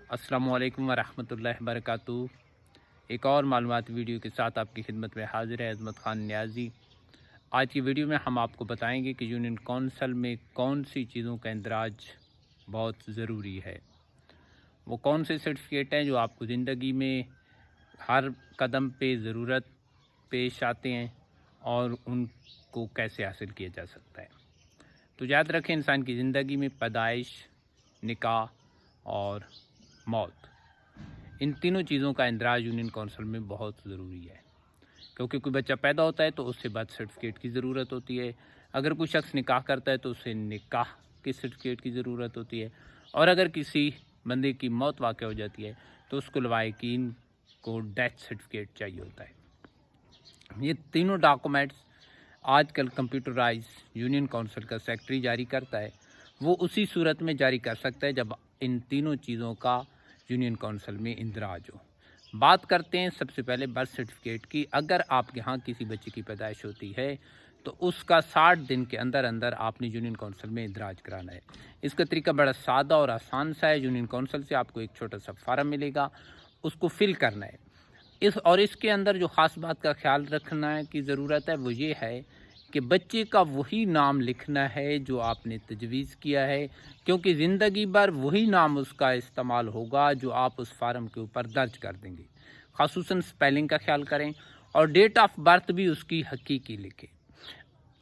अस्सलामुअलैकुम वरहमतुल्लाहि वबरकातुहू। एक और मालूमाती वीडियो के साथ आपकी खिदमत में हाजिर है अज़मत ख़ान नियाज़ी। आज की वीडियो में हम आपको बताएंगे कि यूनियन कौंसल में कौन सी चीज़ों का इंदराज बहुत ज़रूरी है। वो कौन से सर्टिफिकेट हैं जो आपको ज़िंदगी में हर कदम पे ज़रूरत पेश आते हैं और उनको कैसे हासिल किया जा सकता है। तो याद रखें, इंसान की ज़िंदगी में पैदाइश, निकाह और मौत, इन तीनों चीज़ों का इंदराज यूनियन कौंसल में बहुत ज़रूरी है। क्योंकि कोई बच्चा पैदा होता है तो उससे बर्थ सर्टिफिकेट की ज़रूरत होती है। अगर कोई शख्स निकाह करता है तो उसे निकाह के सर्टिफिकेट की ज़रूरत होती है। और अगर किसी बंदे की मौत वाक़ हो जाती है तो उसको लवाहिकीन को डेथ सर्टिफिकेट चाहिए होता है। ये तीनों डॉक्यूमेंट्स आजकल कंप्यूटराइज यूनियन कौंसल का सेक्रेटरी जारी करता है। वो उसी सूरत में जारी कर सकता है जब इन तीनों चीज़ों का यूनियन कौंसल में इंदराज हो। बात करते हैं सबसे पहले बर्थ सर्टिफिकेट की। अगर आप यहाँ किसी बच्चे की पैदाइश होती है तो उसका 60 दिन के अंदर अंदर आपने यूनियन कौंसल में इंदराज कराना है। इसका तरीका बड़ा सादा और आसान सा है। यूनियन कौंसल से आपको एक छोटा सा फार्म मिलेगा, उसको फिल करना है। इसके अंदर जो ख़ास बात का ख्याल रखना है की ज़रूरत है वो ये है कि बच्चे का वही नाम लिखना है जो आपने तजवीज़ किया है, क्योंकि ज़िंदगी भर वही नाम उसका इस्तेमाल होगा जो आप उस फार्म के ऊपर दर्ज कर देंगे। ख़ासूसन स्पेलिंग का ख्याल करें और डेट ऑफ बर्थ भी उसकी हकीकी लिखें।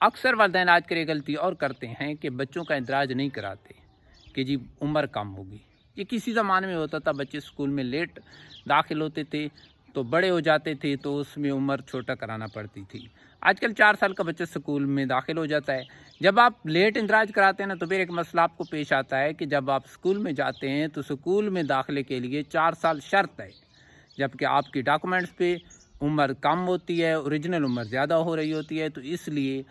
अक्सर वालिदैन आजकल ये गलती और करते हैं कि बच्चों का इंदराज नहीं कराते कि जी उम्र कम होगी। ये किसी ज़माने में होता था, बच्चे स्कूल में लेट दाखिल होते थे तो बड़े हो जाते थे तो उसमें उम्र छोटा कराना पड़ती थी। आजकल 4 साल का बच्चा स्कूल में दाखिल हो जाता है। जब आप लेट इंदराज कराते हैं ना तो फिर एक मसला आपको पेश आता है कि जब आप स्कूल में जाते हैं तो स्कूल में दाखिले के लिए 4 साल शर्त है, जबकि आपकी डॉक्यूमेंट्स पे उम्र कम होती है, ओरिजिनल उम्र ज़्यादा हो रही होती है। तो इसलिए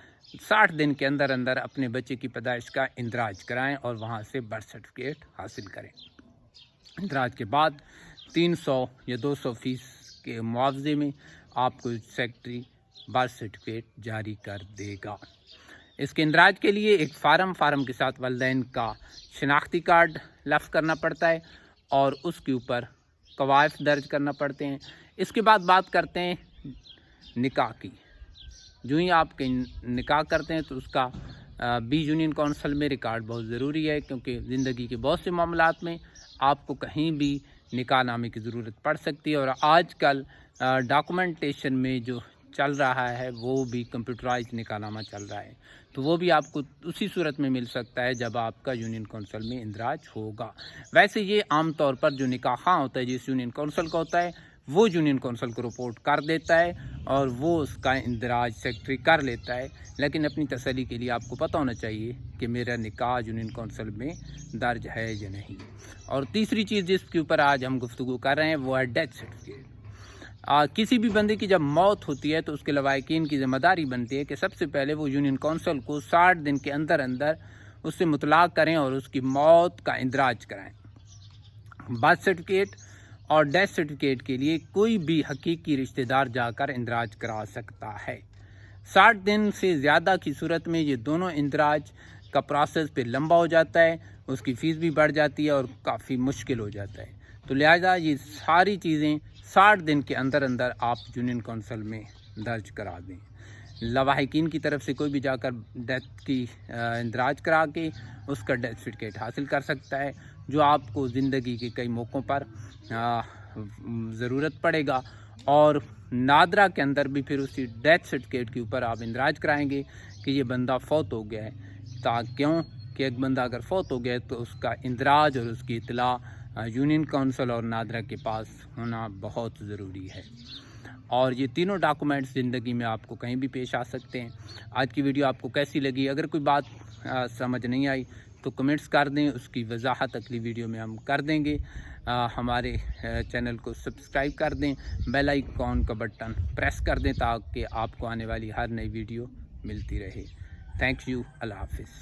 60 दिन के अंदर अंदर अपने बच्चे की पैदाइश का इंदराज कराएँ और वहाँ से बर्थ सर्टिफिकेट हासिल करें। इंदराज के बाद 300 या 200% के मुआवजे में आपको सेक्रेटरी बर्थ सर्टिफिकेट जारी कर देगा। इसके इंदराज के लिए एक फार्म के साथ वालिदैन का शनाख्ती कार्ड लफ्ज़ करना पड़ता है और उसके ऊपर कवायद दर्ज करना पड़ते हैं। इसके बाद बात करते हैं निकाह की। जो ही आप निकाह करते हैं तो उसका भी यूनियन कौंसल में रिकॉर्ड बहुत ज़रूरी है, क्योंकि ज़िंदगी के बहुत से मामलात में आपको कहीं भी निकाह नामे की ज़रूरत पड़ सकती है। और आजकल डॉक्यूमेंटेशन में जो चल रहा है वो भी कंप्यूटराइज निकाहनामा चल रहा है, तो वो भी आपको उसी सूरत में मिल सकता है जब आपका यूनियन कौंसल में इंदराज होगा। वैसे ये आम तौर पर जो निकाह होता है जिस यूनियन कौंसल का होता है वो यूनियन कौंसल को रिपोर्ट कर देता है और वो उसका इंदराज सेक्रेटरी कर लेता है। लेकिन अपनी तसल्ली के लिए आपको पता होना चाहिए कि मेरा निकाह यूनियन कौंसल में दर्ज है या नहीं। और तीसरी चीज़ जिसके ऊपर आज हम गुफ्तगू कर रहे हैं वो है डेथ सर्टिफिकेट। किसी भी बंदे की जब मौत होती है तो उसके लवाहिकीन की ज़िम्मेदारी बनती है कि सबसे पहले वो यूनियन कौंसल को 60 दिन के अंदर अंदर उससे मुतलाक करें और उसकी मौत का इंदराज कराएँ। बर्थ सर्टिफिकेट और डेथ सर्टिफिकेट के लिए कोई भी हकीकी रिश्तेदार जाकर इंदराज करा सकता है। 60 दिन से ज़्यादा की सूरत में ये दोनों इंदराज का प्रोसेस पे लंबा हो जाता है, उसकी फ़ीस भी बढ़ जाती है और काफ़ी मुश्किल हो जाता है। तो लिहाजा ये सारी चीज़ें 60 दिन के अंदर अंदर आप यूनियन कौंसल में दर्ज करा दें। लवाहिकीन की तरफ से कोई भी जाकर डेथ की इंदराज करा के उसका डेथ सर्टिफिकेट हासिल कर सकता है, जो आपको ज़िंदगी के कई मौक़ों पर ज़रूरत पड़ेगा। और नादरा के अंदर भी फिर उसी डेथ सर्टिफिकेट के ऊपर आप इंदराज कराएंगे कि ये बंदा फ़ौत हो गया है। क्यों कि एक बंदा अगर फ़ौत हो गया तो उसका इंदराज और उसकी इत्तला यूनियन कौंसल और नादरा के पास होना बहुत ज़रूरी है। और ये तीनों डॉक्यूमेंट्स ज़िंदगी में आपको कहीं भी पेश आ सकते हैं। आज की वीडियो आपको कैसी लगी? अगर कोई बात समझ नहीं आई तो कमेंट्स कर दें, उसकी वजाहत अगली वीडियो में हम कर देंगे। हमारे चैनल को सब्सक्राइब कर दें, बेल आइकॉन का बटन प्रेस कर दें ताकि आपको आने वाली हर नई वीडियो मिलती रहे। Thank you. अल्लाह हाफिज़।